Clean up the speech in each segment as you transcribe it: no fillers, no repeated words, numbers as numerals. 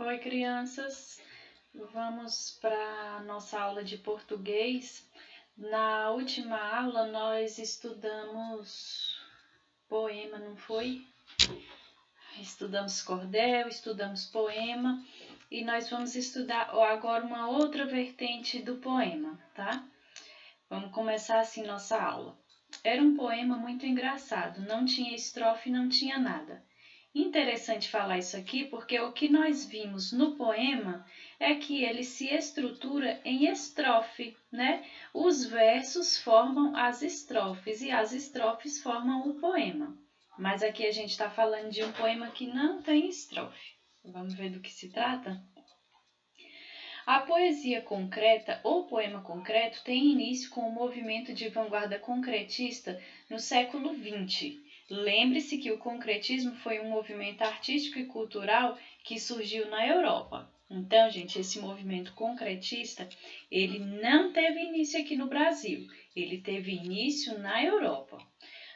Oi, crianças. Vamos para a nossa aula de português. Na última aula nós estudamos poema, não foi? Estudamos cordel, estudamos poema e nós vamos estudar agora uma outra vertente do poema, tá? Vamos começar assim nossa aula. Era um poema muito engraçado, não tinha estrofe, não tinha nada. Interessante falar isso aqui porque o que nós vimos no poema é que ele se estrutura em estrofe, né? Os versos formam as estrofes e as estrofes formam o poema. Mas aqui a gente está falando de um poema que não tem estrofe. Vamos ver do que se trata? A poesia concreta ou poema concreto tem início com o movimento de vanguarda concretista no século XX. Lembre-se que o concretismo foi um movimento artístico e cultural que surgiu na Europa. Então, gente, esse movimento concretista, ele não teve início aqui no Brasil, ele teve início na Europa.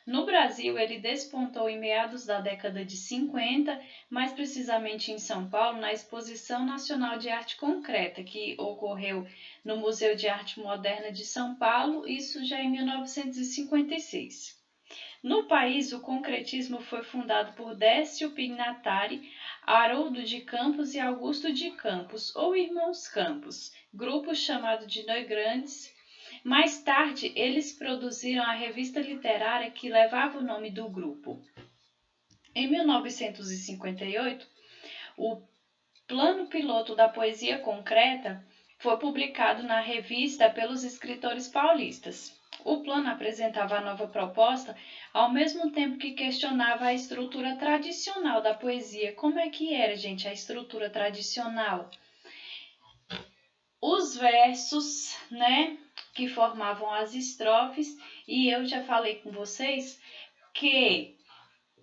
No Brasil, ele despontou em meados da década de 50, mais precisamente em São Paulo, na Exposição Nacional de Arte Concreta, que ocorreu no Museu de Arte Moderna de São Paulo, isso já em 1956. No país, o concretismo foi fundado por Décio Pignatari, Haroldo de Campos e Augusto de Campos, ou Irmãos Campos, grupo chamado de Neugrandes. Mais tarde, eles produziram a revista literária que levava o nome do grupo. Em 1958, o Plano Piloto da Poesia Concreta foi publicado na revista pelos escritores paulistas. O plano apresentava a nova proposta ao mesmo tempo que questionava a estrutura tradicional da poesia. Como é que era, gente, a estrutura tradicional? Os versos, né, que formavam as estrofes, e eu já falei com vocês que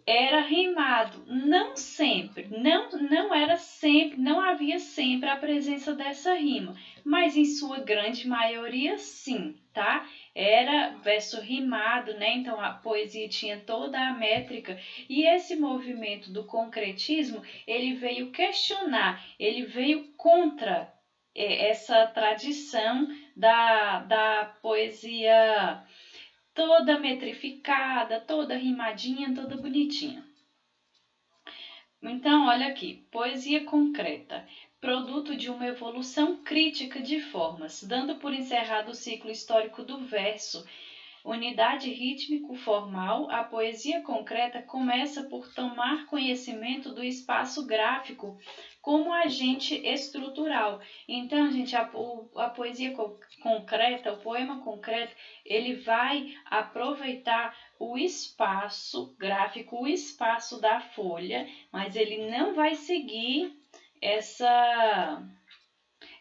era rimado, não sempre, não era sempre, não havia sempre a presença dessa rima, mas em sua grande maioria sim, tá? Era verso rimado, né? Então a poesia tinha toda a métrica e esse movimento do concretismo, ele veio questionar, ele veio contra essa tradição da poesia toda metrificada, toda rimadinha, toda bonitinha. Então, olha aqui, poesia concreta, produto de uma evolução crítica de formas, dando por encerrado o ciclo histórico do verso. Unidade rítmico-formal, a poesia concreta começa por tomar conhecimento do espaço gráfico como agente estrutural. Então, gente, a poesia concreta, o poema concreto, ele vai aproveitar o espaço gráfico, o espaço da folha, mas ele não vai seguir essa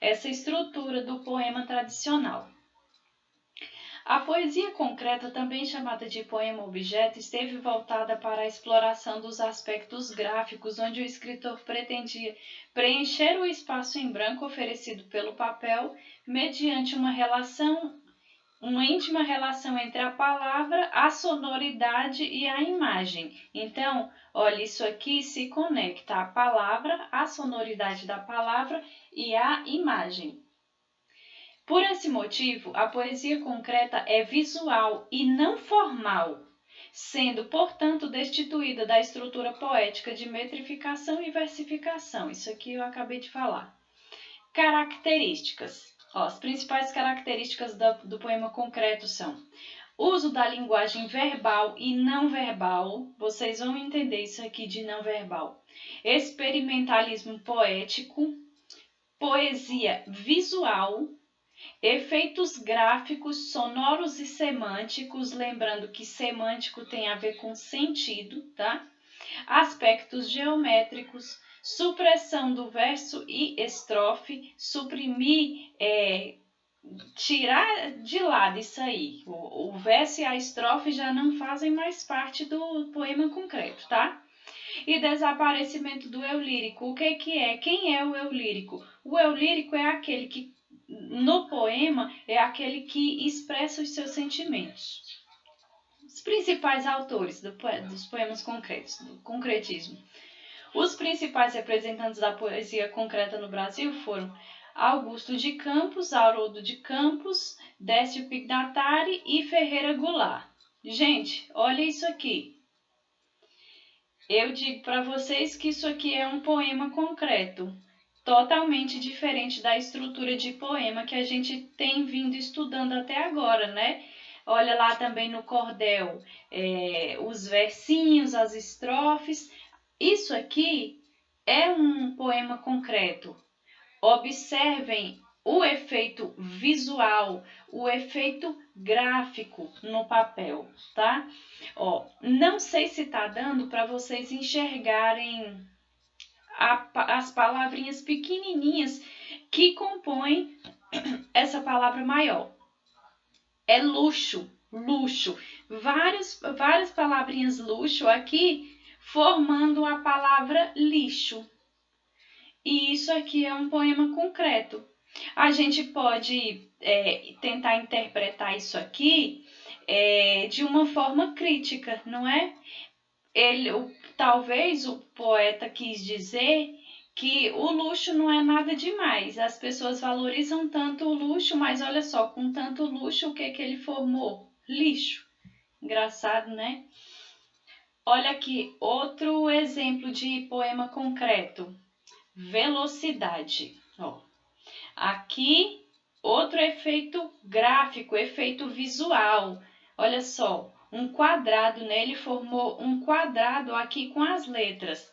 estrutura do poema tradicional. A poesia concreta, também chamada de poema-objeto, esteve voltada para a exploração dos aspectos gráficos, onde o escritor pretendia preencher o espaço em branco oferecido pelo papel mediante uma íntima relação entre a palavra, a sonoridade e a imagem. Então, olha, isso aqui se conecta a palavra, a sonoridade da palavra e a imagem. Por esse motivo, a poesia concreta é visual e não formal, sendo, portanto, destituída da estrutura poética de metrificação e versificação. Isso aqui eu acabei de falar. Características. As principais características do poema concreto são uso da linguagem verbal e não verbal. Vocês vão entender isso aqui de não verbal. Experimentalismo poético, poesia visual, efeitos gráficos, sonoros e semânticos, lembrando que semântico tem a ver com sentido, tá? Aspectos geométricos, supressão do verso e estrofe, suprimir, tirar de lado isso aí. O verso e a estrofe já não fazem mais parte do poema concreto, tá? E desaparecimento do eu lírico. O que é? Quem é o eu lírico? O eu lírico é aquele que no poema é aquele que expressa os seus sentimentos. Os principais autores dos poemas concretos, do concretismo. Os principais representantes da poesia concreta no Brasil foram Augusto de Campos, Haroldo de Campos, Décio Pignatari e Ferreira Goulart. Gente, olha isso aqui. Eu digo para vocês que isso aqui é um poema concreto, totalmente diferente da estrutura de poema que a gente tem vindo estudando até agora, né? Olha lá também no cordel, os versinhos, as estrofes. Isso aqui é um poema concreto. Observem o efeito visual, o efeito gráfico no papel, tá? Ó, não sei se tá dando para vocês enxergarem as palavrinhas pequenininhas que compõem essa palavra maior. É luxo, luxo. Várias palavrinhas luxo aqui formando a palavra lixo. E isso aqui é um poema concreto. A gente pode tentar interpretar isso aqui de uma forma crítica, não é? Talvez o poeta quis dizer que o luxo não é nada demais. As pessoas valorizam tanto o luxo, mas olha só, com tanto luxo, o que ele formou? Lixo. Engraçado, né? Olha aqui, outro exemplo de poema concreto. Velocidade. Ó. Aqui, outro efeito gráfico, efeito visual. Olha só, um quadrado, né? Ele formou um quadrado aqui com as letras.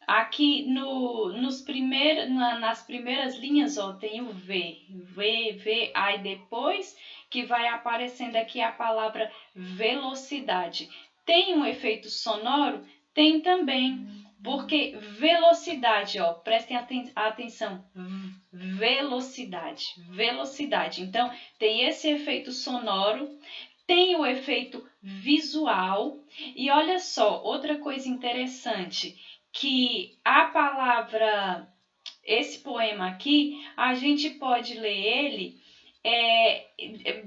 Aqui nas primeiras linhas, ó, tem o V, aí depois que vai aparecendo aqui a palavra velocidade. Tem um efeito sonoro? Tem também, porque velocidade, ó, prestem atenção, velocidade. Então, tem esse efeito sonoro, tem o efeito visual, e olha só, outra coisa interessante, que a palavra, esse poema aqui, a gente pode ler ele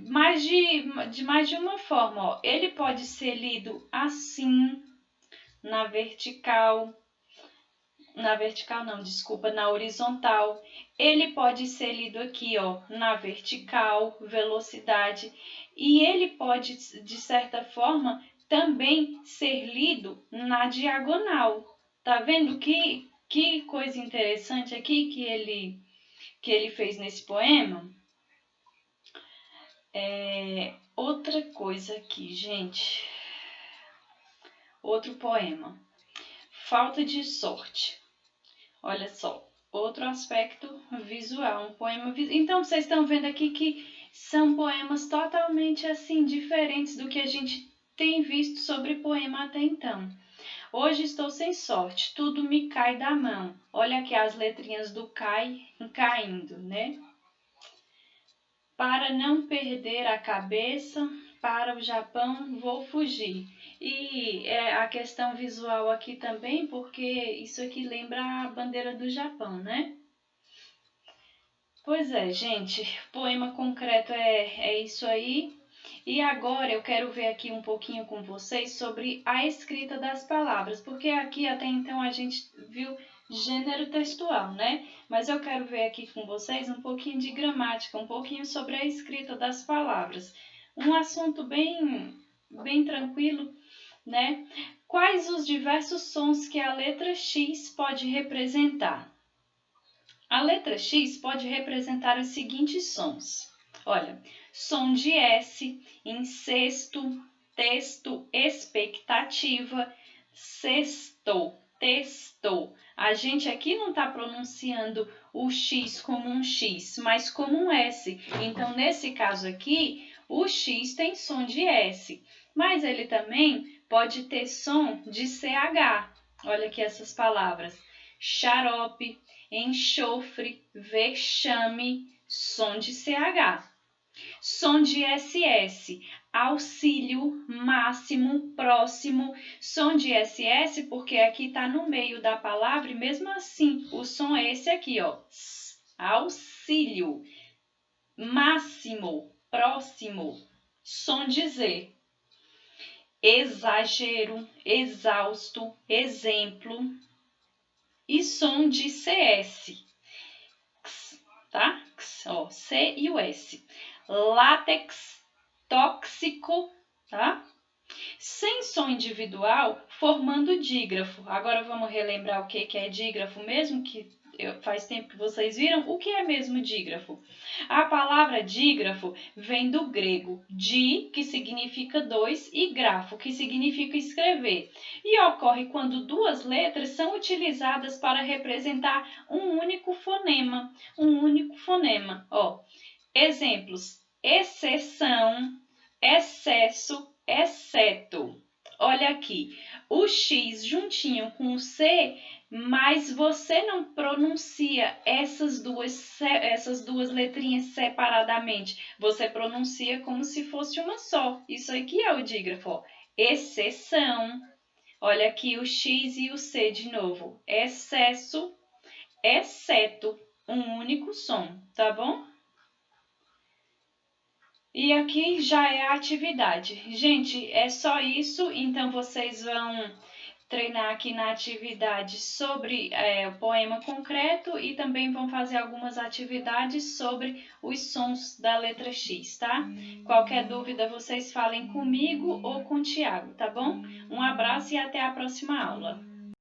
mais de uma forma. Ó. Ele pode ser lido assim, na vertical não, desculpa, na horizontal. Ele pode ser lido aqui, ó, na vertical, velocidade, e ele pode, de certa forma, também ser lido na diagonal. Tá vendo que coisa interessante aqui que ele fez nesse poema? Outra coisa aqui, gente. Outro poema. Falta de sorte. Olha só, outro aspecto visual, um poema visual. Então, vocês estão vendo aqui que são poemas totalmente assim diferentes do que a gente tem visto sobre poema até então. Hoje estou sem sorte, tudo me cai da mão. Olha aqui as letrinhas do caindo, né? Para não perder a cabeça, para o Japão vou fugir. E a questão visual aqui também, porque isso aqui lembra a bandeira do Japão, né? Pois é, gente, poema concreto é isso aí. E agora eu quero ver aqui um pouquinho com vocês sobre a escrita das palavras, porque aqui até então a gente viu gênero textual, né? Mas eu quero ver aqui com vocês um pouquinho de gramática, um pouquinho sobre a escrita das palavras. Um assunto bem tranquilo, né? Quais os diversos sons que a letra X pode representar? A letra X pode representar os seguintes sons. Olha, som de S, incesto, texto, expectativa, sexto, texto. A gente aqui não está pronunciando o X como um X, mas como um S. Então, nesse caso aqui, o X tem som de S, mas ele também pode ter som de CH. Olha aqui essas palavras. Xarope, enxofre, vexame, som de CH. Som de SS, auxílio, máximo, próximo. Som de SS porque aqui está no meio da palavra e mesmo assim o som é esse aqui, ó. Auxílio, máximo, próximo. Som de Z. Exagero, exausto, exemplo. e som de CS. Tá? Ó, C e o S. Látex, tóxico, tá? Sem som individual, formando dígrafo. Agora vamos relembrar o que é dígrafo mesmo, que faz tempo que vocês viram. O que é mesmo dígrafo? A palavra dígrafo vem do grego di, que significa dois, e grafo, que significa escrever. E ocorre quando duas letras são utilizadas para representar um único fonema. Ó, exemplos: exceção, excesso, exceto. Olha aqui, o X juntinho com o C, mas você não pronuncia essas duas letrinhas separadamente. Você pronuncia como se fosse uma só. Isso aqui é o dígrafo, ó. Exceção. Olha aqui o X e o C de novo. Excesso, exceto. Um único som, tá bom? E aqui já é a atividade. Gente, é só isso. Então, vocês vão treinar aqui na atividade sobre o poema concreto e também vão fazer algumas atividades sobre os sons da letra X, tá? Qualquer dúvida, vocês falem comigo ou com o Tiago, tá bom? Um abraço e até a próxima aula.